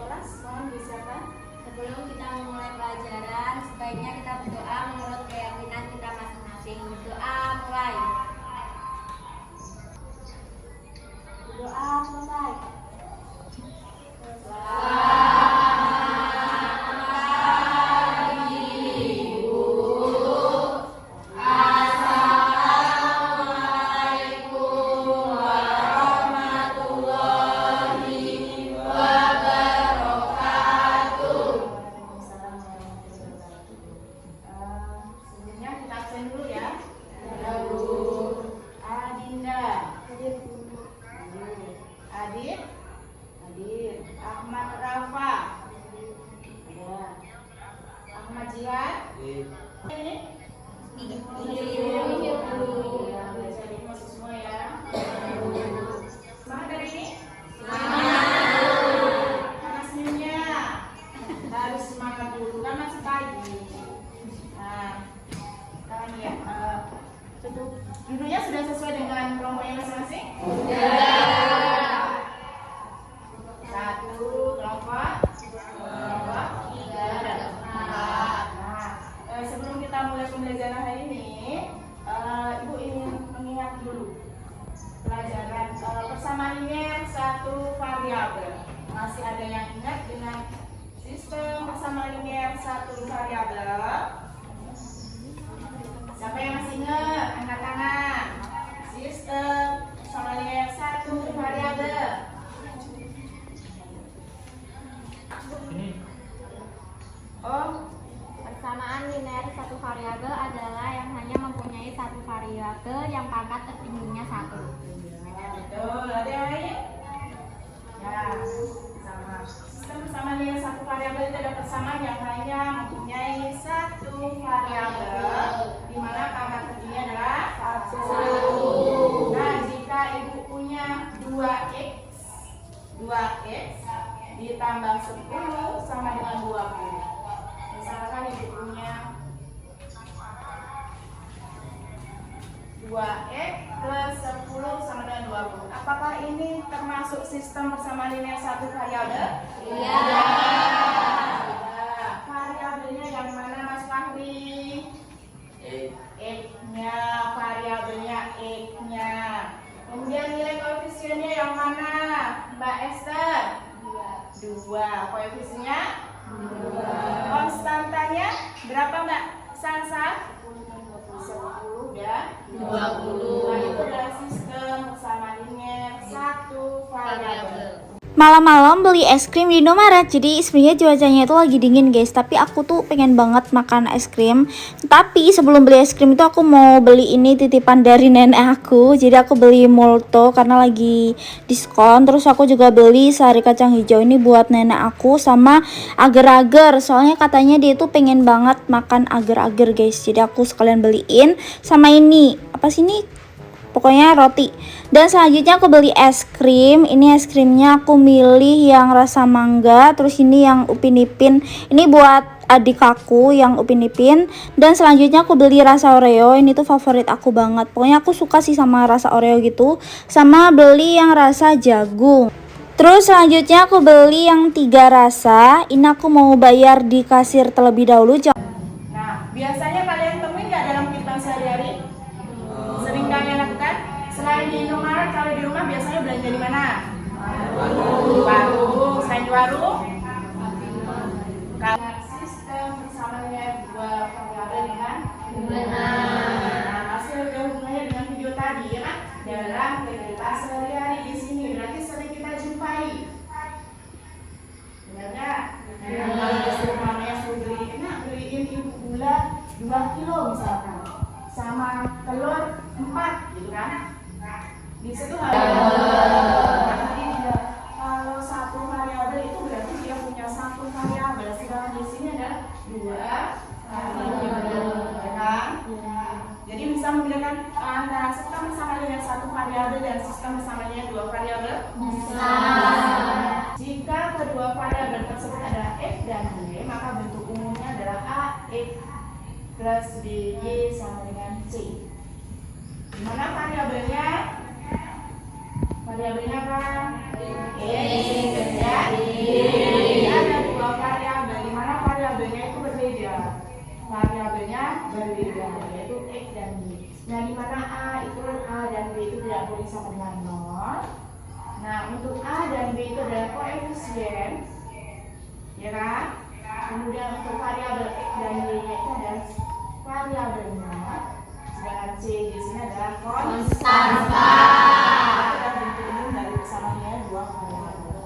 kelas, mohon disiapkan. Sebelum kita memulai pelajaran, sebaiknya kita berdoa menurut keyakinan kita masing-masing. Berdoa mulai. Berdoa selesai. Sebelumnya kita absen dulu ya. Adinda. Adit. Hadir. Ahmad Rafa. Ada. Ahmad Jihan. Ini. Belajar ini masuk semua ya. Semangat hari ini? Mana senyumnya? Harus semangat dulu kan masih pagi. Nah, sekarang ya. Duduknya sudah sesuai dengan kelompoknya masing-masing? Satu kelompok, tiga, dan empat. Nah, sebelum kita mulai pembelajaran hari ini, Ibu ingin mengingat dulu pelajaran persamaan linear satu variabel. Masih ada yang ingat dengan sistem persamaan linear satu variabel? Siapa yang masih ingat? Angkat tangan. Sistem persamaan linear satu variabel. Oh, Persamaan linear satu variabel adalah yang hanya mempunyai satu variabel yang pangkat tertingginya 1. betul. Ada yang lain? Ya, sama. Sistem persamaan linear satu variabel itu ada persamaan yang hanya mempunyai satu variabel, di mana pangkat tertingginya adalah 1. Nah, jika ibu punya 2x ditambah 10 sama dengan 20. Misalkan ibu punya 2x plus 10 sama dengan 20. Apakah ini termasuk sistem persamaan linear satu variabel? Iya. Variabelnya yang mana Mas Fahri? X-nya, variabelnya X-nya. Kemudian nilai koefisiennya yang mana Mbak Esther? 2. Koefisiennya 2. Konstantanya berapa Mbak Sansa? 10 dan 20. Nah, itu adalah sistem persamaan linear satu variabel. Malam-malam beli es krim di Indomaret. Jadi sebenarnya cuacanya itu lagi dingin guys, tapi aku tuh pengen banget makan es krim. Tapi sebelum beli es krim itu aku mau beli ini titipan dari nenek aku. Jadi aku beli molto karena lagi diskon. Terus aku juga beli sari kacang hijau ini buat nenek aku, sama agar-agar. Soalnya katanya dia tuh pengen banget makan agar-agar guys. Jadi aku sekalian beliin, sama ini apa sih ini? Pokoknya roti. Dan selanjutnya aku beli es krim. Ini es krimnya aku milih yang rasa mangga. Terus ini yang Upin Ipin. Ini buat adik aku yang Upin Ipin. Dan selanjutnya aku beli rasa Oreo. Ini tuh favorit aku banget. Pokoknya aku suka sih sama rasa Oreo gitu. Sama beli yang rasa jagung. Terus selanjutnya aku beli yang 3 rasa. Ini aku mau bayar di kasir terlebih dahulu. Nah, biasanya kalian temuin nggak dalam kehidupan sehari-hari? Sering kalian lakukan? Selain di Indomaret, kalau di rumah biasanya belanja di mana? Warung. Selain di warung? Kalau sistem persamaan dua variabel dengan benar. Nah, masih ada hubungannya dengan video tadi ya kan? Dalam kehidupan sehari-hari di sini berarti sering kita jumpai. Benar nggak? Kalau disuruh mamanya suruh beli, beliin ibu gula 2 kilo misalkan, sama telur 4 gitu kan? Di situ kalau satu variabel itu berarti dia punya satu variabel, sedangkan di sini ada 2 variabel, ya kan? Jadi bisa membedakan antara sistem persamaan linear satu variabel dan sistem persamaan linear 2 variabel? Bisa. Jika kedua variabel tersebut ada x dan y, maka bentuk umumnya adalah ax plus by sama dengan c. Dimana variabelnya? Variabelnya apa? X dan y. beri sama dengan 0. Nah, untuk A dan B itu adalah koefisien, ya kan? Kemudian untuk variabel X dan Y-nya itu adalah variabelnya. Sedangkan C di sini adalah konstanta. Kita bentuk umum dari persamaan dua variabel.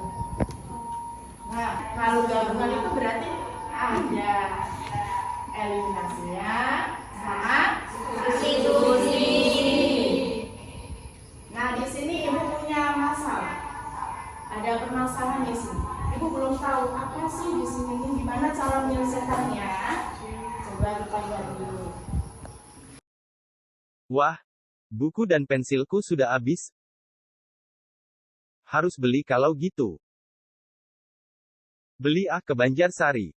Nah, kalau gabungan itu berarti ada eliminasinya sama substitusi. Nah, di sini Ibu punya masalah. Ada permasalahan di sini. Ibu belum tahu apa sih di sini, gimana cara menyelesaikannya. Coba kita lihat dulu. Wah, buku dan pensilku sudah habis. Harus beli kalau gitu. Beli ke Banjarsari.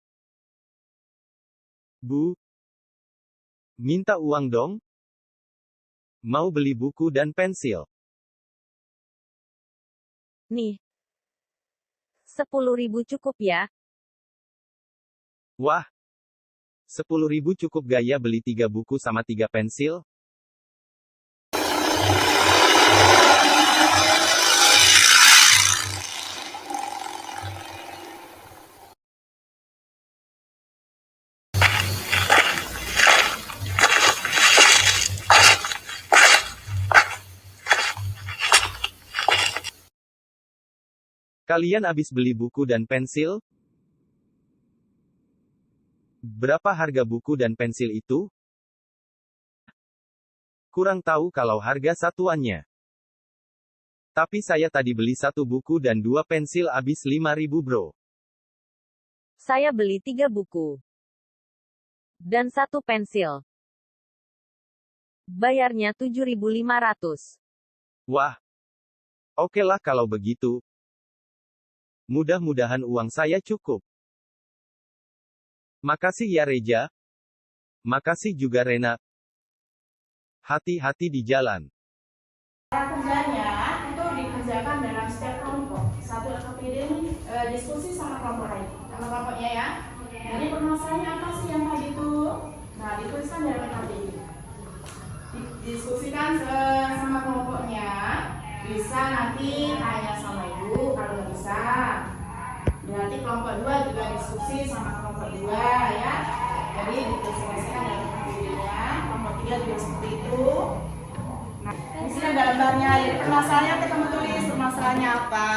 Bu, minta uang dong. Mau beli buku dan pensil. Nih. 10.000 cukup ya? Wah, 10.000 cukup gaya beli 3 buku sama 3 pensil? Kalian habis beli buku dan pensil? Berapa harga buku dan pensil itu? Kurang tahu kalau harga satuannya. Tapi saya tadi beli 1 buku dan 2 pensil habis 5.000 bro. Saya beli 3 buku. Dan 1 pensil. Bayarnya 7.500. Wah. Oke lah kalau begitu. Mudah-mudahan uang saya cukup. Makasih ya Reja. Makasih juga Rena. Hati-hati di jalan. Cara kerjanya itu dikerjakan dalam setiap kelompok. Satu LKPD ini diskusi sama kelompok lain, sama kelompoknya ya. Jadi permasalahannya apa sih yang tadi itu? Nah, dituliskan dalam LKPD. Diskusikan sama kelompoknya. Bisa nanti tanya sama ibu kalau nggak bisa. Nanti kelompok 2 juga diskusi sama kelompok 2 ya. Jadi didiskusikan dalam LKPD-nya. Kelompok 3 juga seperti itu. Nah, di sini ada gambarnya. Jadi permasalahannya kita menulis permasalahannya apa.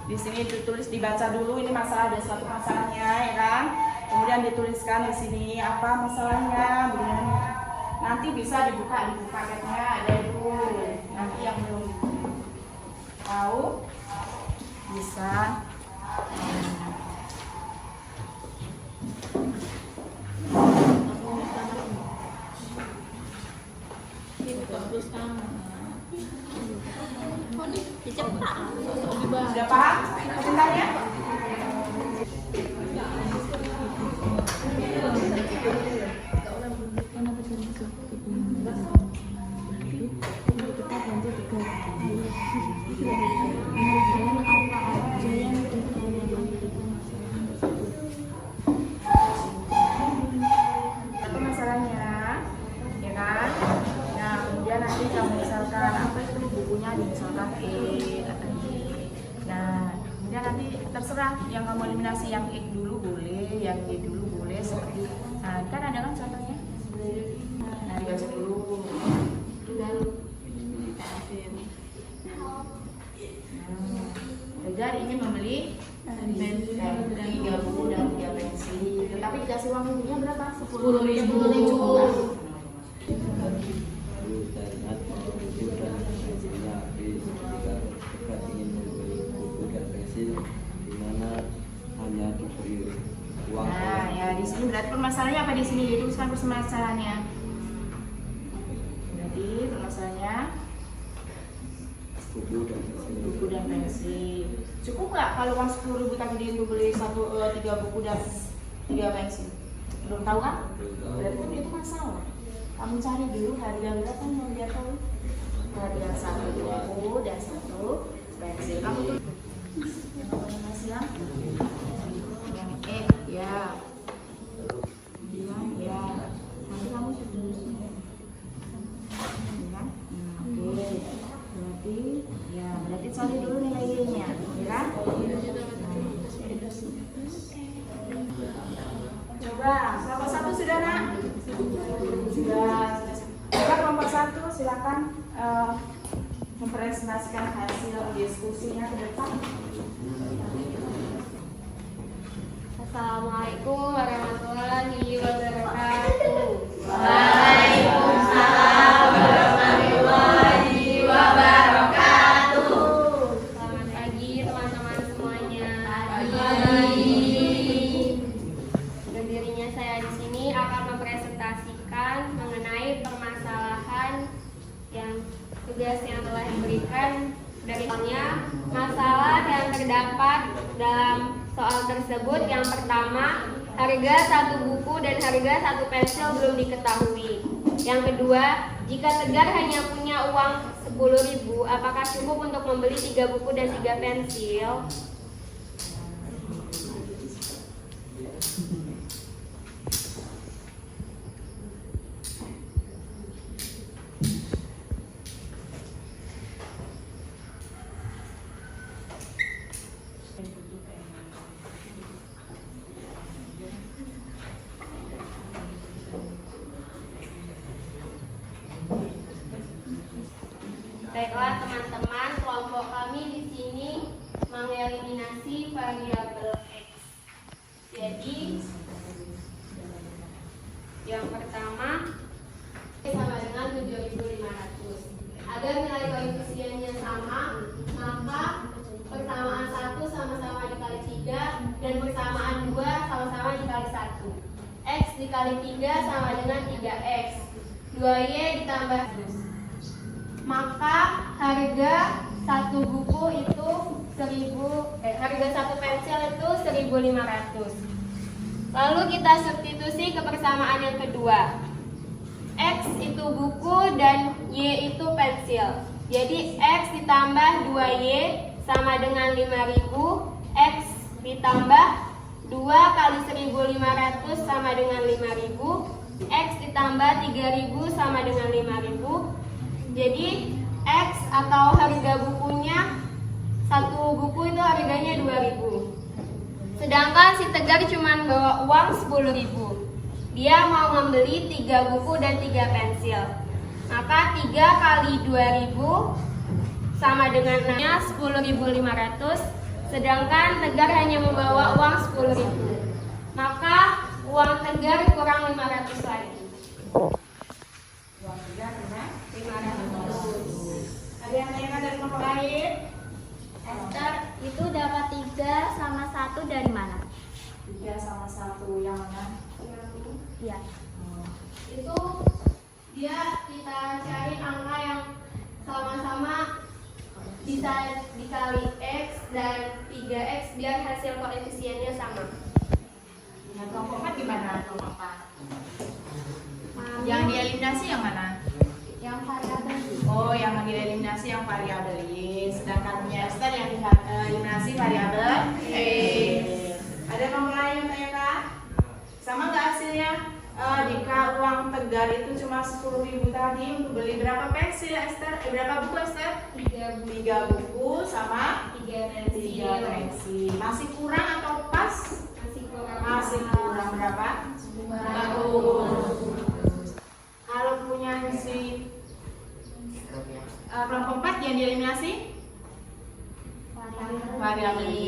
Di sini ditulis, dibaca dulu ini masalah, ada suatu masalahnya ya kan. Kemudian dituliskan di sini apa masalahnya. Nanti bisa dibuka di paketnya ada itu. Nanti yang belum tahu bisa sudah paham sebenarnya? Apa masalahnya, ya kan? Nah, kemudian nanti kamu misalkan apa itu bukunya misalkan E atau D. Nah, kemudian nanti terserah yang kamu eliminasi, yang X dulu boleh, yang Y dulu boleh seperti. Nah, kan ada kan contohnya? Nah, dibaca dulu. Regar ingin membeli 3 buku dan 3 pensil, tetapi dikasih uang bukunya berapa? 10.000. Nah, ya di sini berarti permasalahannya apa di sini? Dituliskan permasalahannya. Berarti permasalahannya buku dan pensil. Cukup nggak kalau uang 10.000 tadi itu beli 3 buku dan 3 pensil? Belum tahu kan? Berarti itu masalah. Kamu cari dulu harga berapa yang dia tahu. Harga 1 buku dan 1 pensil. Kamu tuh yang kamu masih yang ya. Ya. Nanti kamu sudah. Ya. Oke. silakan mempresentasikan hasil diskusinya ke depan. Assalamualaikum warahmatullahi wabarakatuh. Waalaikumsalam warahmatullahi wabarakatuh. Selamat pagi teman-teman semuanya. Berdirinya saya di sini akan mempresentasikan mengenai permasalahan yang tugas yang telah diberikan dari masalah yang terdapat dalam soal tersebut. Yang pertama, harga satu buku dan harga satu pensil belum diketahui. Yang kedua, jika Tegar hanya punya uang 10.000, apakah cukup untuk membeli 3 buku dan 3 pensil? Baiklah teman-teman, kelompok kami di sini mengeliminasi variabel X. Jadi yang pertama sama dengan 7.500. Agar nilai koefisiennya sama, maka persamaan 1 sama-sama dikali 3 dan persamaan 2 sama-sama dikali 1. X dikali 3 sama dengan 3X. 2Y ditambah maka harga satu buku itu harga satu pensil itu 1.500. Lalu kita substitusi ke persamaan yang kedua. X itu buku dan Y itu pensil. Jadi X ditambah 2Y sama dengan 5.000. X ditambah 2 kali 1.500 sama dengan 5.000. X ditambah 3.000 sama dengan 5.000. Jadi X atau harga bukunya, satu buku itu harganya 2.000. Sedangkan si Tegar cuma bawa uang 10.000. Dia mau membeli 3 buku dan 3 pensil. Maka 3 kali 2.000 sama dengan 10.500. Sedangkan Tegar hanya membawa uang 10.000. Maka uang Tegar kurang 500 lagi. Ada yang lain dari kelompok lain? Esther, itu dapat 3 sama 1 dari mana? 3 sama 1 yang mana? Iya. Itu dia kita cari angka yang sama-sama bisa dikali X dan 3X biar hasil koefisiennya sama. Nah, kelompok 4 gimana kelompok 4? Yang dieliminasi yang mana? Yang variabel. Oh, yang dieliminasi yang variabel Y. Sedangkan punya Esther yang dieliminasi variabel X. Ada kelompok lain yang tanyakan? Sama nggak hasilnya? Jika uang Tegar itu cuma 10.000 tadi untuk beli berapa pensil Esther? Berapa buku Esther? 3 buku sama 3 pensil. Masih kurang atau pas? Masih kurang berapa? 50. Kalau punya si kelompok 4 yang dieliminasi? Variabel Y.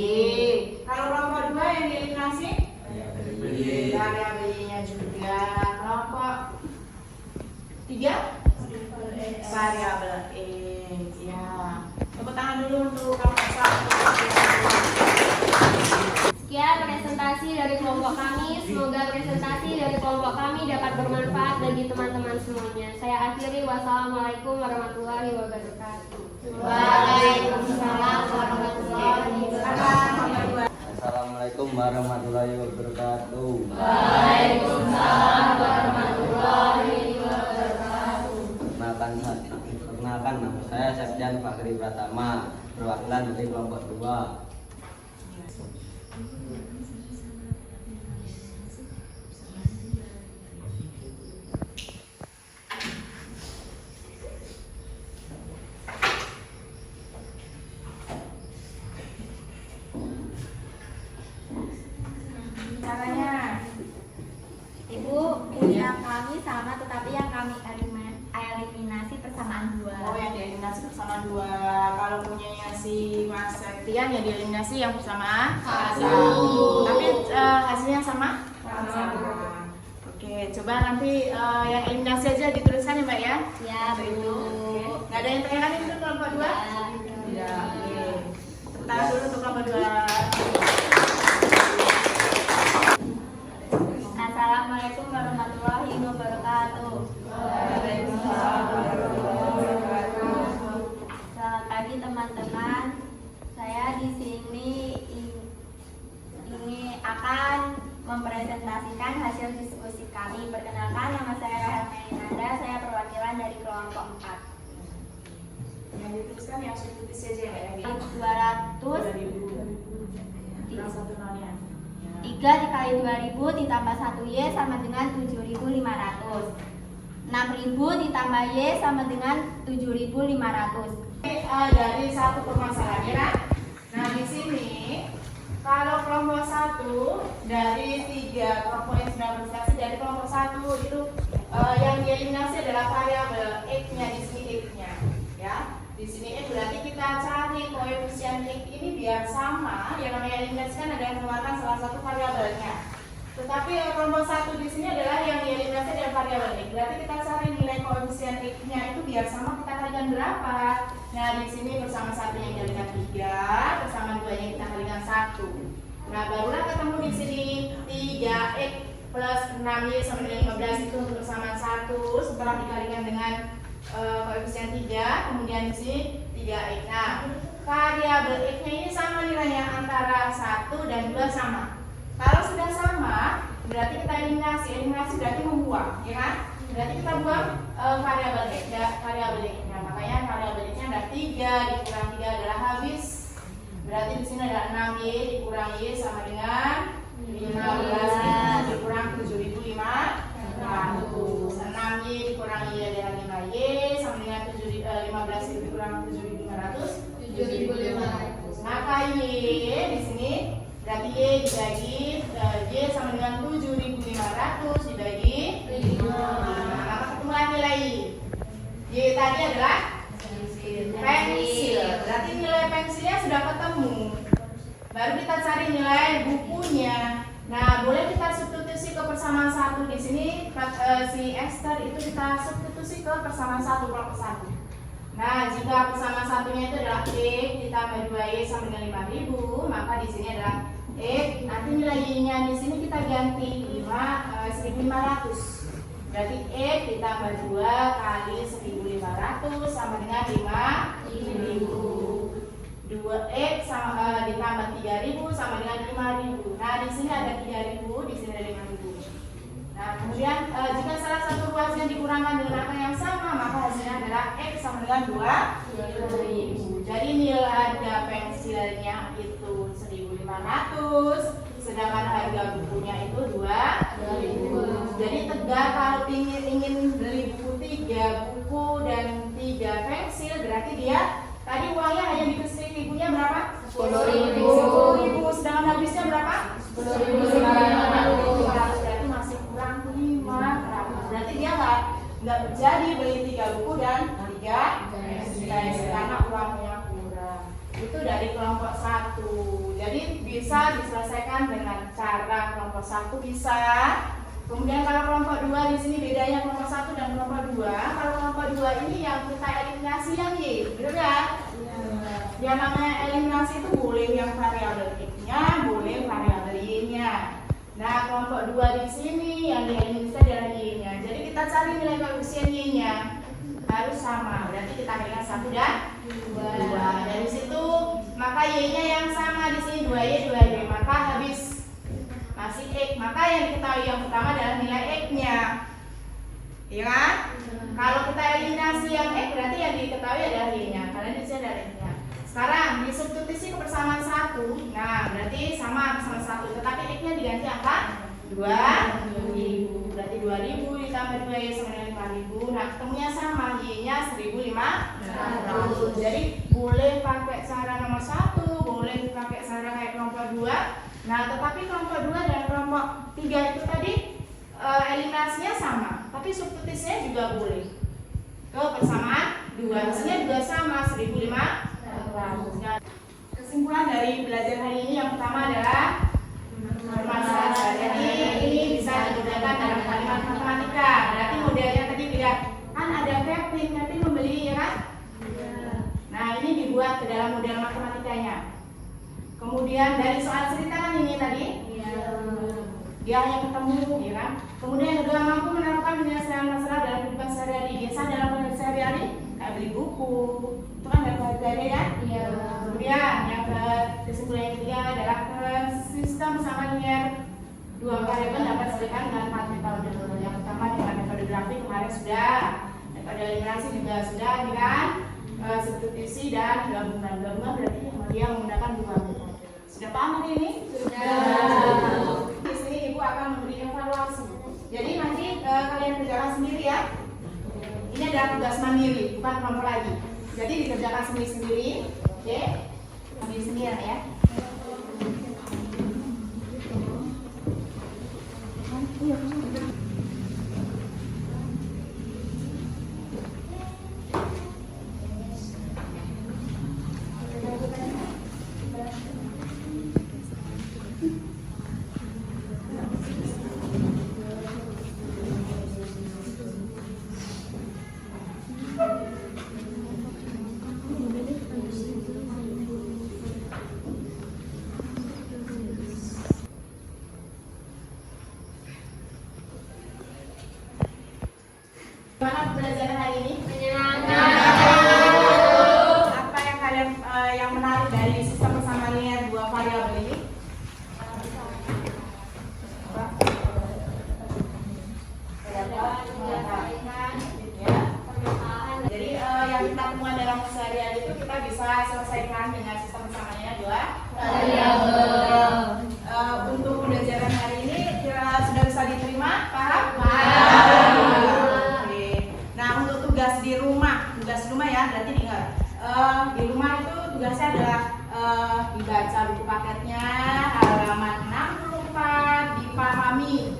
Kalau kelompok 2 yang dieliminasi? Variabel Y-nya juga. Kelompok 3? Variabel X. Ya. Tepuk tangan dulu untuk kelompok 1. Sekian presentasi dari kelompok kami. Semoga presentasi dari kelompok kami dapat bermanfaat bagi teman-teman semuanya. Saya akhiri. Wassalamualaikum warahmatullahi wabarakatuh. Waalaikumsalam warahmatullahi wabarakatuh. Assalamualaikum warahmatullahi wabarakatuh. Waalaikumsalam warahmatullahi wabarakatuh. Perkenalkan nama saya Septian Fakri Pratama, perwakilan dari kelompok 2. Caranya, Ibu, yang kami sama tetapi yang kami eliminasi persamaan persamaan 2. Kalau punyanya si Mas Septian ya dieliminasi yang persamaan 1. Tapi hasilnya sama? Sama. Oke, coba nanti yang eliminasi aja dituliskan ya Mbak ya. Ya, Untuk itu. Oke. Nggak ada yang tanyakan itu kelompok 2? Tidak. Oke. Tepuk tangan dulu untuk kelompok 2. Assalamualaikum warahmatullahi wabarakatuh. Selamat pagi teman-teman. Saya di sini ini akan mempresentasikan hasil diskusi kami. Perkenalkan, nama saya Rahel Melinanda. Saya perwakilan dari kelompok 4. Yang dituliskan yang substitusi aja ya. 200 Kurang satu nolnya. 3 dikali 2000 ditambah 1Y sama dengan 7.500. 6.000 ditambah Y sama dengan 7.500. Dari satu permasalahan ya kan? Nah di sini kalau kelompok 1 dari 3 kelompok yang sudah berprestasi dari kelompok 1 itu yang dieliminasi adalah variabel X-nya, di sini X-nya ya. Di sini X berarti kita cari koefisien X ini biar sama. Yang namanya eliminasi kan ada yang mengeluarkan salah satu variabelnya. Tetapi kelompok 1 di sini adalah yang dieliminasi adalah variabel X. Berarti kita cari nilai koefisien X-nya itu biar sama, kita kalikan berapa. Nah, di sini bersama 1 yang kalikan 3, bersama 2 yang kita kalikan 1. Nah, barulah ketemu di sini 3X plus 6Y sama dengan 15 itu untuk persamaan 1 setelah dikalikan dengan koefisien 3, kemudian di sini 3X. Nah, variabel X-nya ini sama nilainya antara 1 dan 2 sama. Kalau sudah sama, berarti kita eliminasi. Eliminasi berarti membuang, ya kan? Berarti kita buang variabel X, variabel X. Nah, makanya variabel X-nya ada 3 dikurang 3 adalah habis. Berarti di sini ada 6Y dikurang Y sama dengan 15 dikurang 7.500. 6Y dikurang Y adalah 5Y sama dengan 15 dikurang 7.500. 7.500. Maka Y di sini berarti Y dibagi Y sama dengan 7.500 dibagi 5. Maka ketemulah nilai Y. Y tadi adalah pensil. Berarti nilai pensilnya sudah ketemu. Baru kita cari nilai bukunya. Nah, boleh kita substitusi ke persamaan 1 di sini. Si Esther itu kita substitusi ke persamaan 1 kelompok 1. Nah, jika persamaan satunya itu adalah X ditambah 2Y sama dengan 5.000, maka di sini adalah X. Nanti nilai Y-nya di sini kita ganti 1.500. Berarti X ditambah 2 kali 1.500 sama dengan 5.000. 2X sama ditambah 3.000 sama dengan 5.000. Nah, di sini ada 3.000, di sini ada 5.000. Nah, kemudian jika salah satu ruasnya dikurangkan dengan angka yang sama, maka hasilnya adalah X sama dengan 2.000. Jadi nilai harga pensilnya itu 1.500, sedangkan harga bukunya itu 2.000. Jadi Tegar kalau ingin beli buku 3 buku dan 3 pensil, berarti dia tadi uangnya hanya dikasih ibunya berapa? 10.000. 10.000. Sedangkan habisnya berapa? 10.500. Berarti masih kurang 500. Berarti dia nggak jadi beli 3 buku dan 3 pensil karena uangnya kurang. Itu dari kelompok 1. Jadi bisa diselesaikan dengan cara kelompok 1 bisa. Kemudian kalau kelompok 2 di sini bedanya kelompok 1 dan kelompok 2. Kalau kelompok 2 ini yang kita eliminasi yang Y, betul ya? Yang namanya eliminasi itu boleh yang variabel X-nya, boleh variabel Y-nya. Nah, kelompok 2 di sini yang dieliminasi adalah Y-nya. Jadi kita cari nilai koefisien Y-nya harus sama. Berarti kita kalikan 1 dan 2. Dari situ maka Y-nya yang sama di sini 2Y 2Y, maka habis masih X, maka yang diketahui yang pertama adalah nilai X-nya, iya kan? Kalau kita eliminasi yang X, berarti yang diketahui adalah Y-nya, karena di sini ada X-nya. Sekarang disubstitusi ke persamaan 1, nah berarti sama persamaan 1, tetapi X-nya diganti angka 2.000, berarti 2.000 ditambah 2Y sama dengan 5.000. Nah, ketemunya sama, Y-nya 1.500. Jadi boleh pakai cara nomor 1, boleh pakai cara kayak kelompok 2. Nah, tetapi kelompok 2 dan kelompok 3 itu tadi eliminasinya sama, tapi substitusinya juga boleh ke persamaan 2. Hasilnya juga sama 1.500. Nah, kesimpulan dari belajar hari ini yang pertama adalah permasalahan. Jadi ini bisa digunakan dalam kalimat matematika. Berarti modelnya tadi lihat kan ada Kevin membeli ya kan? Nah ini dibuat ke dalam model matematikanya. Kemudian dari soal cerita kan ini tadi dia hanya ketemu ya kan? Kemudian yang kedua mampu menerapkan penyelesaian masalah dalam kehidupan sehari-hari. Biasa dalam kehidupan sehari-hari kayak beli buku itu kan dalam sehari-hari kan? Kemudian yang kesimpulan yang ketiga adalah sistem sama linear dua variabel dapat diselesaikan dengan 4 metode. Yang pertama dengan metode grafik kemarin sudah, metode eliminasi juga sudah, ini kan substitusi dan gabungan berarti dia menggunakan 2 metode. Sudah paham hari ini? Sudah. Di sini ibu akan memberi evaluasi. Jadi nanti kalian kerjakan sendiri ya. Ini adalah tugas mandiri, bukan kelompok lagi. Jadi dikerjakan sendiri-sendiri. Oke, ambil sendiri ya. Gimana pembelajaran hari ini? Menyenangkan. Apa yang kalian yang menarik dari sistem persamaan linear 2 variabel ini? Jadi yang kita temukan dalam sehari-hari itu kita bisa selesaikan dengan sistem persamaannya 2 variabel. Untuk pembelajaran hari ini sudah bisa diterima? Paham? Tugas rumah ya, berarti ingat di rumah itu tugasnya adalah dibaca buku paketnya halaman 64, dipahami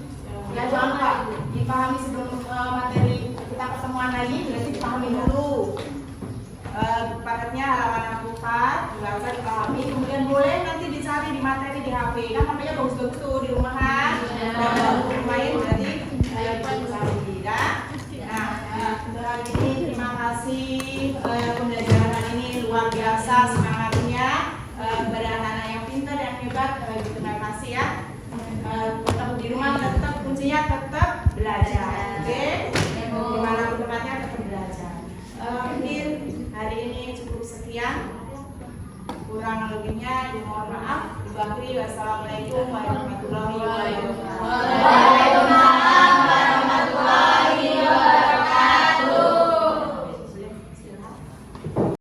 ya, jangan lupa dipahami sebelum materi kita ketemuan lagi, berarti dipahami dulu buku paketnya halaman 64, dibaca, dipahami, kemudian boleh nanti dicari di materi di HP kan, HP-nya bagus-bagus tuh di rumah kan, buku main berarti dicari ya. Nah, untuk hari ini terima kasih pembelajaran hari ini luar biasa semangatnya kepada anak-anak yang pintar yang hebat. Terima kasih ya. Tetap di rumah tetap kuncinya tetap belajar. Oke? Dimanapun tempatnya tetap belajar. Mungkin hari ini cukup sekian. Kurang lebihnya mohon maaf. Wassalamualaikum warahmatullahi wabarakatuh.